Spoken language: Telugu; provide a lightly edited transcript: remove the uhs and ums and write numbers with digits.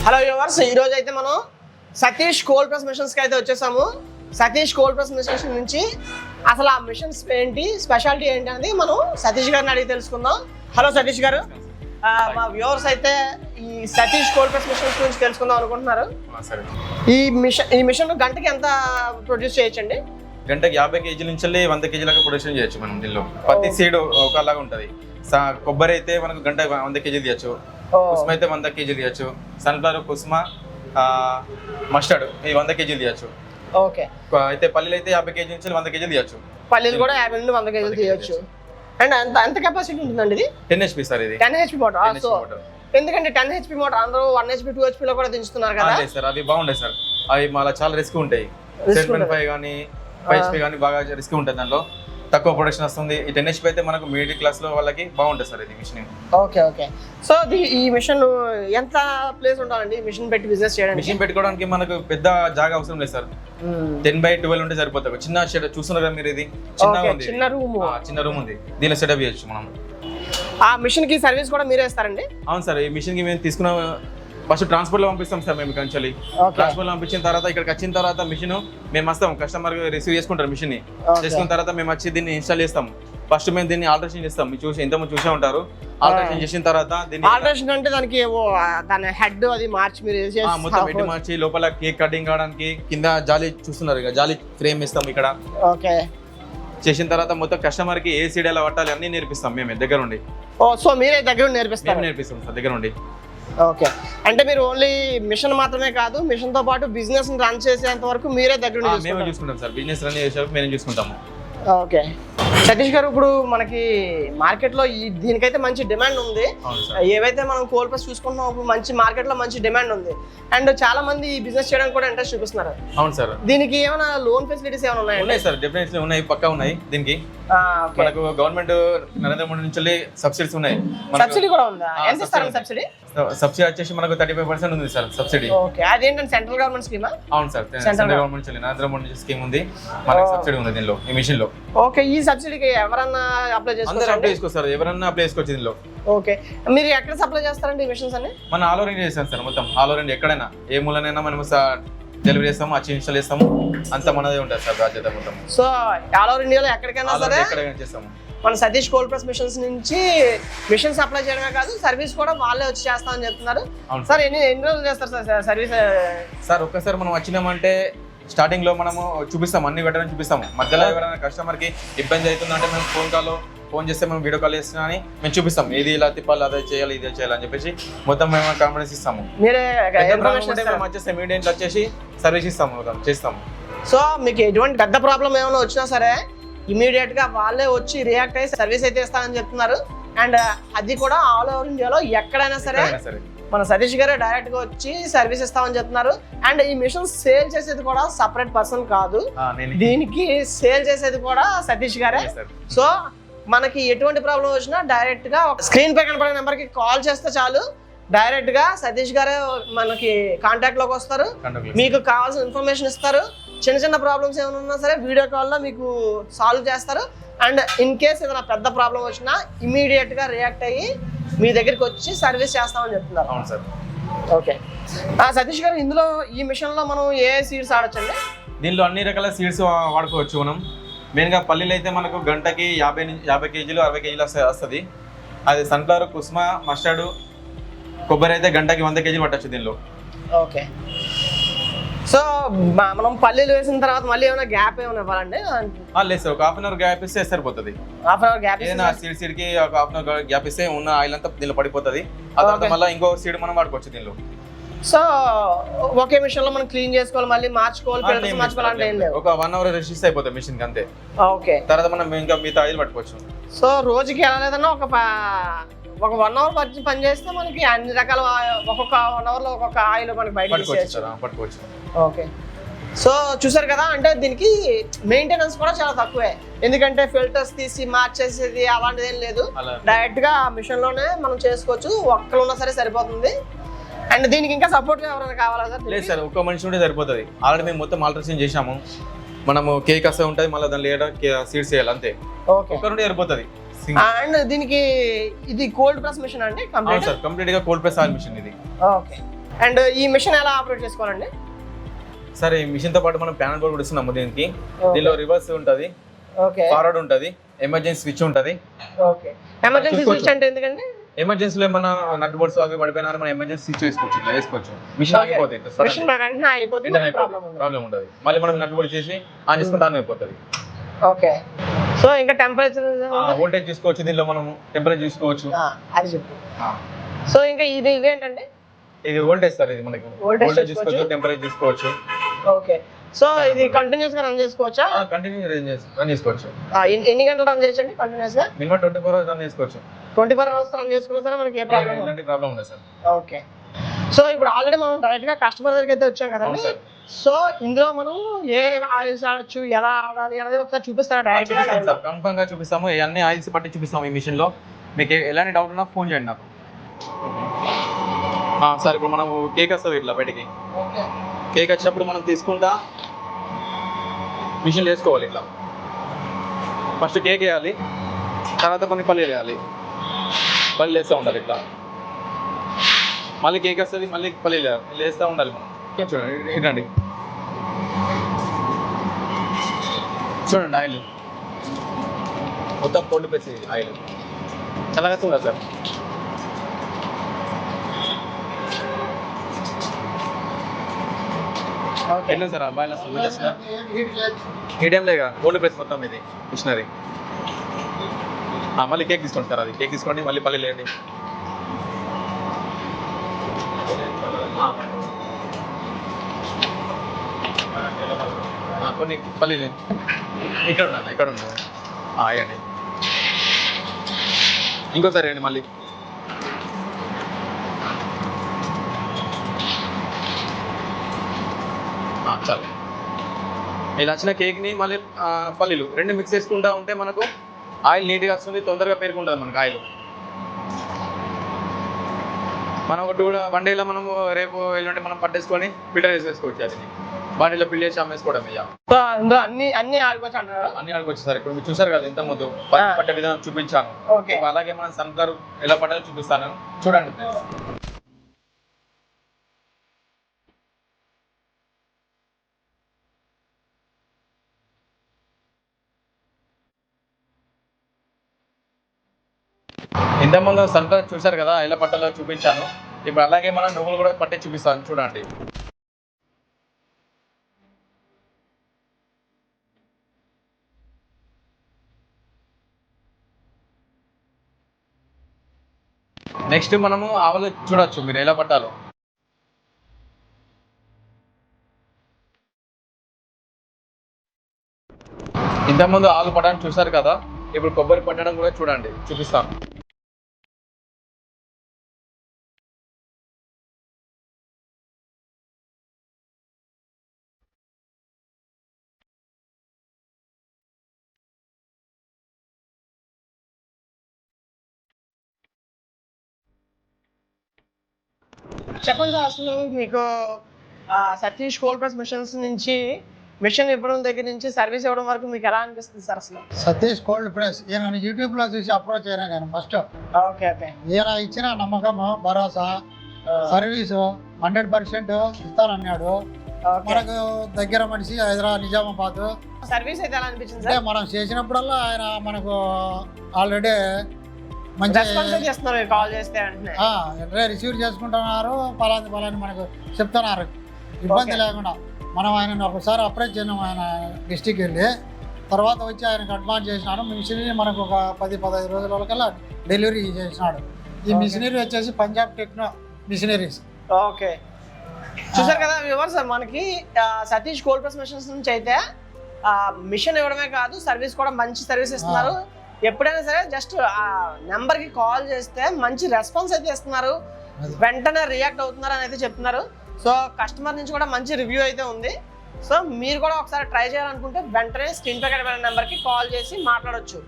హలో వ్యూవర్స్, ఈరోజు అయితే మనం సతీష్ కోల్డ్ ప్రెస్ మిషన్స్కి అయితే వచ్చేసాము. సతీష్ కోల్డ్ ప్రెస్ మిషన్స్ నుంచి అసలు ఆ మిషన్స్ ఏంటి, స్పెషాలిటీ ఏంటి అనేది మనం సతీష్ గారిని అడిగి తెలుసుకుందాం. హలో సతీష్ గారు, మా వ్యూవర్స్ అయితే ఈ సతీష్ కోల్డ్ ప్రెస్ మిషన్స్ గురించి తెలుసుకుందాం అనుకుంటున్నారు. ఈ మిషన్ గంటకి ఎంత ప్రొడ్యూస్ చేయొచ్చండి? గంటకి 50 కేజీల నుంచి 100 కేజీలకు ప్రొడక్షన్ చేయొచ్చు మనం. దీనిలో ప్రతి సీడ్ ఒకలాగా ఉంటుంది. కొబ్బరి అయితే మనకు గంట 100 కేజీలు తీయచ్చు, కుసుమ అయితే 100 కేజీలు తీయచ్చు, సన్ఫ్లవర్, కుసుమ, మస్టర్డ్ ఈ 100 కేజీలు తీయచ్చు. ఓకే. అయితే పల్లీలు అయితే 50 కేజీ నుంచి 100 కేజీలు తీయచ్చు. పల్లీలు కూడా 50 నుండి 100 కేజీలు తీయచ్చు. అండ్ ఎంత కెపాసిటీ ఉంటుందండి ఇది? 10 HP సార్. ఇది 10 HP మోటార్. సో ఎందుకంటే 10 HP మోటార్ అందరూ 1 HP 2 HP లో కూడా దించుతున్నారు కదా సార్. అవి బాగుంటాయి సార్. అవి మళ్ళీ చాలా రిస్క్ ఉంటాయి. 7.5 కానీ 5 HP కానీ బాగా రిస్క్ ఉంటుంది. దాంట్లో తక్కువ ప్రొడక్షన్ వస్తుంది. ఈ 10 HP అయితే మనకు మిడిల్ క్లాస్ లో వాళ్ళకి బాగుంటుంది సార్ ఇది మిషన్. Okay okay. సో ఈ మిషన్ ఎంత ప్లేస్ ఉండాలండి మిషన్ పెట్టి బిజినెస్ చేయడానికి? మిషన్ పెట్టుకోవడానికి మనకు పెద్ద జాగా అవసరం లేదు సార్. 10x12 ఉంటే సరిపోతుంది. చిన్న షెడ్ చూస్తున్నారు కదా మీరు, ఇది చిన్న రూమ్ ఉంది. దీనిలో సెటప్ చేయొచ్చు మనం. ఆ మిషన్ కి సర్వీస్ కూడా మీరే ఇస్తారండి? అవును సార్. ఈ మిషన్ కి మేము తీసుకున్న ఫస్ట్ ట్రాన్స్పోర్ట్ లో పంపిస్తాం సార్. మేము కంచెలి ట్రాన్స్పోర్ట్ లో పంపించిన తర్వాత ఇక్కడికి వచ్చిన తర్వాత మిషన్ మేము వస్తాం, కస్టమర్ రిసీవ్ చేసుకుంటారు మిషన్ ని. చేసుకున్న తర్వాత మేము వచ్చి దీన్ని ఇన్స్టాల్ చేస్తాం. ఫస్ట్ మేము దీన్ని ఆల్టరేషన్ చేస్తాం. మీరు చూసి ఇంతకుముందు చూసే ఉంటారు. ఆల్టరేషన్ చేసిన తర్వాత దీన్ని ఆల్టరేషన్ అంటే దానికి దాని హెడ్ అది మార్చి మీరు మొత్తం హెడ్ మార్చి లోపల కేక్ కటింగ్ కావడానికి కింద జాలి చూస్తున్నారు, ఇక జాలి ఫ్రేమ్ ఇస్తాం ఇక్కడ. ఓకే. చేసిన తర్వాత మొత్తం కస్టమర్ కి ఏ సీడ్ ఎలా పట్టాలి అన్ని నేర్పిస్తాం మేము దగ్గర ఉండి. సో మీరే దగ్గర నేర్పిస్తాం సార్ దగ్గర ఉండి. ఓకే. అంటే మీరు ఓన్లీ మిషన్ మాత్రమే కాదు, మిషన్ తో పాటు బిజినెస్ రన్ చేసేంత వరకు మీరే దగ్గర మేము చూసుకుంటాం సార్. బిజినెస్ రన్ చేసే మేము చూసుకుంటాము. ఓకే. సతీష్ గారు, ఇప్పుడు మనకి మార్కెట్ లో దీనికైతే మంచి డిమాండ్ ఉంది. ఏవైతే మనం కోల్డ్ ప్రెస్ చూసుకుంటున్నాం ఇప్పుడు మంచి మార్కెట్ లో మంచి డిమాండ్ ఉంది. అండ్ చాలా మంది ఈ బిజినెస్ చేయడానికి కూడా ఇంట్రెస్ట్ చూపిస్తున్నారు. అవును సార్. దీనికి ఏమైనా లోన్ ఫెసిలిటీస్ ఏమైనా ఉన్నాయా? ఉన్నాయి సార్, డెఫినెట్లీ ఉన్నాయి, పక్కా ఉన్నాయి. దీనికి మనకు గవర్నమెంట్ నరేంద్ర మోడీ నుంచి సబ్సిడీస్ ఉన్నాయి. సబ్సిడీ కూడా ఉందా? ఎంత ఇస్తారు సబ్సిడీ? సబ్సిడీ వచ్చేసి మనకు 35% ఉంది సార్ సబ్సిడీ. ఓకే. అదేంటంటే సెంట్రల్ గవర్నమెంట్ స్కీమా? అవును సార్, సెంట్రల్ గవర్నమెంట్ నుంచి నరేంద్ర మోడీ స్కీమ్ ఉంది. మనకు సబ్సిడీ ఉంది దీనిలో, ఈ మిషన్ లో. ఓకే. ఈ సబ్సిడీకి ఎవరన్నా అప్లై చేసుకోవచ్చు? ఎవరన్నా అప్లై చేసుకోవచ్చు దీనిలో. ఓకే. మీరు ఎక్కడ సప్లై చేస్తారండి ఈ మిషన్స్ అన్ని? మనం ఆల్ ఓవర్ ఇండియా చేస్తాం సార్. మొత్తం ఆల్ ఓవర్ ఇండియా ఎక్కడైనా ఏ మూలనైనా మనం డెలివరీ చేస్తాము, వచ్చి ఇన్స్టాల్ చేస్తాము. అంత మనదే ఉంటుంది సార్ బాధ్యత మొత్తం. సో ఆల్ ఓవర్ ఇండియాలో ఎక్కడికైనా సరే ఎక్కడైనా చేస్తాము. మన సతీష్ కోల్డ్ ప్రెస్ మిషన్స్ నుంచి మిషన్ సప్లై చేయడమే కాదు, సర్వీస్ కూడా వాళ్ళే వచ్చి చేస్తామని చెప్తున్నారు. సార్ ఎన్ని రోజులు చేస్తారు సార్ సర్వీస్? సార్ ఒక్కసారి మనం వచ్చినామంటే స్టార్టింగ్ లో మనము చూపిస్తాం, అన్ని పెట్టడం చూపిస్తాము. మధ్యలో ఎవరైనా కస్టమర్ కి ఇబ్బంది అవుతుందంటే మేము ఫోన్ చేస్తే మేము వీడియో కాల్ చేస్తున్నా అని మేము చూపిస్తాం. ఇది ఇలా తిప్పాలి, అదే చేయాలి, ఇదే చేయాలి అని చెప్పేసి మొత్తం మేము కాన్ఫిడెన్స్ ఇస్తాము. ఇమీడియట్ వచ్చేసి సర్వీస్ ఇస్తాము, చేస్తాము. సో మీకు ఎటువంటి పెద్ద ప్రాబ్లం ఏమైనా వచ్చినా సరే ఇమీడియట్ గా వాళ్ళే వచ్చి రియాక్ట్ అయ్యి సర్వీస్ అయితే ఇస్తామని చెప్తున్నారు. అండ్ అది కూడా ఆల్ ఓవర్ ఇండియాలో ఎక్కడైనా సరే మన సతీష్ గారే డైరెక్ట్ గా వచ్చి సర్వీస్ ఇస్తామని చెప్తున్నారు. అండ్ ఈ మిషన్ సేల్ చేసేది కూడా సపరేట్ పర్సన్ కాదు, దీనికి సేల్ చేసేది కూడా సతీష్ గారే. సో మనకి ఎటువంటి ప్రాబ్లం వచ్చినా డైరెక్ట్ గా స్క్రీన్ పై కనపడే నెంబర్ కి కాల్ చేస్తే చాలు, డైరెక్ట్ గా సతీష్ గారే మనకి కాంటాక్ట్ లోకి వస్తారు, మీకు కావాల్సిన ఇన్ఫర్మేషన్ ఇస్తారు. చిన్న చిన్న ప్రాబ్లమ్స్ ఏమైనా ఉన్నా సరే వీడియో కాల్లో మీకు సాల్వ్ చేస్తారు. అండ్ ఇన్ కేస్ ఏదైనా పెద్ద ప్రాబ్లం వచ్చినా ఇమీడియట్ గా రియాక్ట్ అయ్యి మీ దగ్గరికి వచ్చి సర్వీస్ చేస్తామని చెప్తున్నారు. అవును సార్. ఓకే. సతీష్ గారు, ఇందులో ఈ మిషన్ లో మనం ఏ సీడ్స్ ఆడొచ్చండి? దీనిలో అన్ని రకాల సీడ్స్ వాడుకోవచ్చు మనం. మెయిన్గా పల్లీలు అయితే మనకు గంటకి 50 కేజీలు 60 కేజీలు వస్తుంది. అది సన్ఫ్లవర్, కుసుమ, మస్టర్డ్, కొబ్బరి అయితే గంటకి 100 కేజీలు పట్టచ్చు దీనిలో. ఓకే. సో మనం పల్లీలు వేసిన తర్వాత మళ్ళీ ఏమైనా గ్యాప్ ఏమైనా ఇవ్వాలండి? లేదు సార్, ఒక హాఫ్ అన్ అవర్ గ్యాప్ ఇస్తే సరిపోతుంది. హాఫ్ అన్ అవర్ గ్యాప్ ఏదైనా సీడ్ కి ఒక హాఫ్ అన్ అవర్ గ్యాప్ ఇస్తే ఉన్న ఆయిల్ అంతా దీనిలో పడిపోతుంది. ఆ తర్వాత మళ్ళీ ఇంకో సీడ్ మనం వాడుకోవచ్చు దీనిలో. సో ఒకే మిషన్ లో మనం క్లీన్ చేసుకోవాలి, మళ్ళీ మార్చుకోవాలి, మార్చుకోవాలంటే ఏం లేదు, ఒక 1 అవర్ రెస్ట్ అయిపోతుంది మిషన్ కి అంతే. ఓకే. తర్వాత మనం ఇంకా మిగతా ఆయిల్ పట్టుకోవచ్చు. సో రోజుకి ఎలా లేదన్నా ఒక 1 అవర్ పని చేస్తే మనకి అన్ని రకాల ఒక్కొక్క 1 అవర్ లో ఒక్కొక్క ఆయిల్ మనకి బయట పట్టుకోవచ్చు. ఓకే. సో చూసారు కదా, అంటే దీనికి మెయింటెనెన్స్ కూడా చాలా తక్కువే, ఎందుకంటే ఫిల్టర్స్ తీసి మార్చేసేది అలాంటిది ఏం లేదు. డైరెక్ట్ గా మిషన్ లోనే మనం చేసుకోవచ్చు, ఒక్కరు ఉన్నా సరే సరిపోతుంది. అండ్ దీనికి ఇంకా సపోర్ట్ గా ఎవరైనా కావాలా సార్? లేదు సార్, ఒక్క మనిషి ఉంటే సరిపోతుంది. ఆల్రెడీ మేము మొత్తం ఆల్టరేషన్ చేసాము. మనము కేక్ వస్తే ఉంటుంది, మళ్ళీ దాని లేయర్ సీడ్స్ వేయాలి అంతే. ఒక్క నుండి సరిపోతుంది. అండ్ దీనికి ఇది కోల్డ్ ప్రెస్ మిషన్ అండి? కంప్లీట్ గా కోల్డ్ ప్రెస్ ఆయిల్ మిషన్ ఇది. ఓకే. అండ్ ఈ మిషన్ ఎలా ఆపరేట్ చేసుకోవాలండి? సరే, ఈ మిషన్ తో పాటు మనం ప్యానల్ బోర్డ్ కూడా ఇస్తున్నాము దీనికి. దీనిలో రివర్స్ ఉంటది, ఓకే, ఫార్వర్డ్ ఉంటది, ఎమర్జెన్సీ స్విచ్ ఉంటది. ఓకే, ఎమర్జెన్సీ స్విచ్ అంటే ఎందుకండి? ఎమర్జెన్సీలో మన నట్ బోర్డ్స్ అవి పడిపోయినా మనం ఎమర్జెన్సీ స్విచ్ వేసుకోవచ్చు, ఇట్లా వేసుకోవచ్చు. మిషన్ ఆగిపోతుంది, మిషన్ వెంటనే ఆగిపోతుంది, ప్రాబ్లం ఉండదు. మళ్ళీ మనం నట్ బోర్డ్ చేసి ఆన్ చేసుకుంటే ఆన్ అయిపోతుంది. ఓకే, సో ఇంకా టెంపరేచర్ వోల్టేజ్ చూసుకోవచ్చు, దీనిలో మనం టెంపరేచర్ చూసుకోవచ్చు. అది చెప్పు. సో ఇంకా ఇదేంటండి? ఇది వోల్టేజ్ సార్, ఇది మనకి Voltage వోల్టేజ్ చూసుకోవచ్చు, టెంపరేచర్ చూసుకోవచ్చు. ఓకే, సో ఇది కంటిన్యూస్ గా రన్ చేసుకోవచ్చా? కంటిన్యూ రన్ చేసుకోవచ్చు. ఎన్ని గంటలు రన్ చేయొచ్చండి కంటిన్యూస్ గా? మినిమం 24 hours రన్ చేసుకోవచ్చు. 24 hours రన్ చేసుకుంటే మనకి ఏ ప్రాబ్లం ఎలాంటి ప్రాబ్లం ఉండదు సార్. ఓకే, సో ఇప్పుడు ఆల్రెడీ మనం డైరెక్ట్ గా కస్టమర్ దగ్గరికి అయితే వచ్చాం కదండి. సో ఇందులో మనం ఏ ఆయిల్స్ ఆడచ్చు, ఎలా ఆడాలి అనేది ఒకసారి చూపిస్తారా డైరెక్ట్ గా? కన్ఫర్మ్ గా చూపిస్తాము, అన్ని ఆయిల్స్ పట్టి చూపిస్తాము ఈ మిషన్ లో. మీకు ఎలాంటి డౌట్ ఉన్నా ఫోన్ చేయండి నాకు. సార్, ఇప్పుడు మనం కేక్ వస్తుంది ఇట్లా బయటికి. కేక్ వచ్చినప్పుడు మనం తీసుకుంటా మిషన్ వేసుకోవాలి. ఇట్లా ఫస్ట్ కేక్ వేయాలి, తర్వాత కొన్ని పల్లీలు వేయాలి. పల్లీలు వేస్తూ ఉండాలి ఇట్లా. మళ్ళీ కేక్ వస్తుంది, మళ్ళీ పల్లీలు వేస్తూ ఉండాలి మనం. చూడండి, ఏంటండి చూడండి, ఆయిల్ మొత్తం కోల్డ్ ప్రెస్ ఆయిల్ చల్లగా ఉండాలి సార్. ఎట్లా సార్ బాయిల్ వస్తుంది? మీడియం లేక కోల్డ్ ప్రెస్ మొత్తం ఇది మిషనరీ. మళ్ళీ కేక్ తీసుకోండి సార్, అది కేక్ తీసుకోండి, మళ్ళీ పల్లీలు వేయండి. కొన్ని పల్లీలు ఇక్కడ ఉండాలి, ఇక్కడ ఉండాలి. వేయండి, ఇంకోసారి వేయండి మళ్ళీ. చాలు. ఇలా వచ్చిన కేక్ని మళ్ళీ పల్లీలు రెండు మిక్స్ చేసుకుంటూ ఉంటే మనకు ఆయిల్ నీట్గా వస్తుంది, తొందరగా పేరుకుంటుంది మనకు ఆయిల్. మనం ఒక 1 డేలో మనము రేపు ఎల్లుండి మనం పట్టేసుకొని ఫిల్టర్ వేసుకోవచ్చు. అది బాడీలో ఫిల్ చేసి అమ్మేసుకోవడం. సో అందులో అన్ని ఆడుకోవచ్చు అంటారు? అన్ని ఆడుకోవచ్చు సార్. ఇప్పుడు మీరు చూసారు కదా ఇంత ముందు పట్టే విధానం చూపించాను. అలాగే మనం సన్ఫ్లవర్ ఎలా పట్టాలో చూపిస్తాను, చూడండి. ఇంతకుముందు సన్ఫ్లవర్ చూసారు కదా ఎలా పట్టాలో చూపించాను. ఇప్పుడు అలాగే మనం నువ్వులు కూడా పట్టే చూపిస్తాను, చూడండి. నెక్స్ట్ మనము ఆవులు చూడొచ్చు మీరు ఎలా పట్టాలో. ఇంతకుముందు ఆవులు పట్టడం చూసారు కదా, ఇప్పుడు కొబ్బరి పట్టడం కూడా చూడండి, చూపిస్తాను. చెప్పండి సార్, అసలు మీకు సతీష్ కోల్డ్ ప్రెస్ మిషన్స్ నుంచి మిషన్ ఇవ్వడం దగ్గర నుంచి సర్వీస్ ఇవ్వడం వరకు మీకు ఎలా అనిపిస్తుంది సార్? అసలు సతీష్ కోల్డ్ ప్రెస్ ఈయన యూట్యూబ్లో చూసి అప్రోచ్ అయినా నేను ఫస్ట్. Okay, okay. ఈయన ఇచ్చిన నమ్మకము, భరోసా, సర్వీసు 100% ఇస్తానన్నాడు. మనకు దగ్గర మనిషి హైదరాబాద్, నిజామాబాద్. సర్వీస్ అయితే ఎలా అనిపించింది అంటే సార్? మనం చేసినప్పుడల్లా ఆయన మనకు ఆల్రెడీ మంచి చేస్తున్నారు, కాల్ చేస్తే అంటే రిసీవ్ చేసుకుంటున్నారు, పలాని మనకు చెప్తున్నారు, ఇబ్బంది లేకుండా. మనం ఆయన ఒకసారి అప్రోచ్ చేసినాం, ఆయన డిస్టిక్ వెళ్ళి తర్వాత వచ్చి ఆయనకు అడ్వాన్స్ చేసినాడు. మిషనరీ మనకు ఒక 10-15 రోజుల కల్లా డెలివరీ చేసినాడు. ఈ మిషనరీ వచ్చేసి పంజాబ్ టెక్నో మిషనరీస్. ఓకే, చూసారు కదా వ్యూవర్స్, మనకి సతీష్ కోల్డ్ ప్రెస్ మిషన్స్ నుంచి అయితే మిషన్ ఇవ్వడమే కాదు, సర్వీస్ కూడా మంచి సర్వీస్ ఇస్తున్నారు. ఎప్పుడైనా సరే జస్ట్ ఆ నెంబర్కి కాల్ చేస్తే మంచి రెస్పాన్స్ అయితే ఇస్తున్నారు, వెంటనే రియాక్ట్ అవుతున్నారు అని అయితే చెప్తున్నారు. సో కస్టమర్ నుంచి కూడా మంచి రివ్యూ అయితే ఉంది. సో మీరు కూడా ఒకసారి ట్రై చేయాలనుకుంటే వెంటనే స్క్రీన్ పై కనిపించిన నెంబర్కి కాల్ చేసి మాట్లాడొచ్చు.